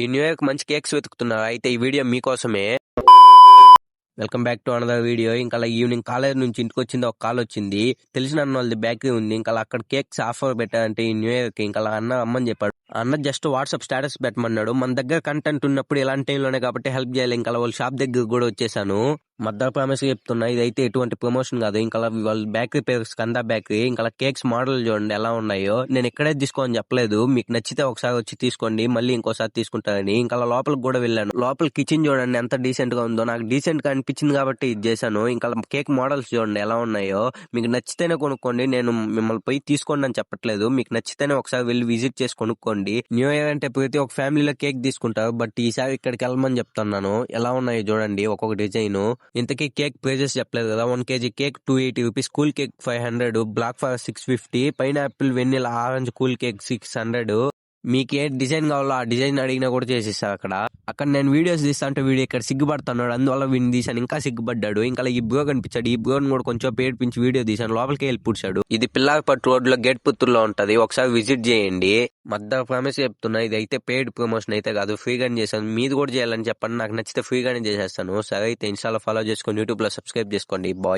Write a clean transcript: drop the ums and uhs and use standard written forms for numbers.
ఈ new year మంచి cakes వెతుకుతున్నారు అయితే ఈ వీడియో మీకోసమే. Welcome back to another video. ఇంకా ఈవినింగ్ కాలేజ్ నుంచి ఇంటికి వచ్చింది, ఒక కాల్ వచ్చింది. తెలిసిన అన్న వాళ్ళది బేకరీ ఉంది, ఇంకా అక్కడ కేక్స్ ఆఫర్ పెట్టారంటే ఈ న్యూ ఇయర్ కి. ఇంకా అన్న అమ్మని చెప్పాడు. అన్న జస్ట్ వాట్సాప్ స్టేటస్ పెట్టమన్నాడు. మన దగ్గర కంటెంట్ ఉన్నప్పుడు ఇలాంటి టైంలోనే కాబట్టి హెల్ప్ చేయాలి. ఇంకా వాళ్ళ షాప్ దగ్గర కూడా వచ్చేసాను. మద్దతు ప్రామిస్ చెప్తున్నా, ఇదైతే ఎటువంటి ప్రమోషన్ కాదు. ఇంకా వాళ్ళ బేకరీ పేరు స్కంద బేకరీ. ఇంకా కేక్స్ మోడల్ చూడండి ఎలా ఉన్నాయో. నేను ఇక్కడే తీసుకోని చెప్పలేదు, మీకు నచ్చితే ఒకసారి వచ్చి తీసుకోండి, మళ్ళీ ఇంకోసారి తీసుకుంటారని. ఇంకా లోపలికి కూడా వెళ్ళాను. లోపల కిచెన్ చూడండి ఎంత డీసెంట్ గా ఉందో. నాకు డీసెంట్ గా అనిపించింది కాబట్టి ఇది చేశాను. ఇంకా కేక్ మోడల్స్ చూడండి ఎలా ఉన్నాయో. మీకు నచ్చితేనే కొనుక్కోండి, నేను మిమ్మల్ని పోయి తీసుకోండి అని చెప్పట్లేదు. మీకు నచ్చితేనే ఒకసారి వెళ్ళి విజిట్ చేసి కొనుక్కోండి. న్యూ ఇయర్ అంటే ప్రతి ఒక్క ఫ్యామిలీలో కేక్ తీసుకుంటారు, బట్ ఈసారి ఇక్కడికి వెళ్ళమని చెప్తున్నాను. ఎలా ఉన్నాయో చూడండి ఒక్కొక్క డిజైన్. ఇంతకీ కేక్ ప్రైజెస్ చెప్పలేదు కదా. 1 kg cake 280 rupees, cool cake 500, black forest 650, pineapple vanilla orange cool cake 600. మీకు ఏ డిజైన్ కావాలో ఆ డిజైన్ అడిగినా కూడా చేసిస్తారు అక్కడ నేను వీడియోస్ తీస్తా అంటే వీడియో ఇక్కడ సిగ్గుపడుతున్నాడు, అందువల్ల వీడిని తీసాను. ఇంకా సిగ్గుపడ్డాడు. ఇంకా ఈ బ్రో కనిపించాడు. ఈ బ్రోని కూడా కొంచెం ఏడిపించి వీడియో తీసాను. లోపలికి వెళ్ళి పూడ్చాడు. ఇది పిల్లారపట్టు రోడ్ లో గేట్ పుత్తూరులో ఉంటది, ఒకసారి విజిట్ చేయండి. మధ్య ప్రామిస్ చెప్తున్నా, ఇది అయితే పెయిడ్ ప్రమోషన్ అయితే కాదు, ఫ్రీగానే చేశాను. మీది కూడా చేయాలని చెప్పండి, నాకు నచ్చితే ఫ్రీగానే చేసేస్తాను. సరే అయితే ఇన్స్టాలో ఫాలో చేసుకొని యూట్యూబ్ లో సబ్స్క్రైబ్ చేసుకోండి. బాయ్.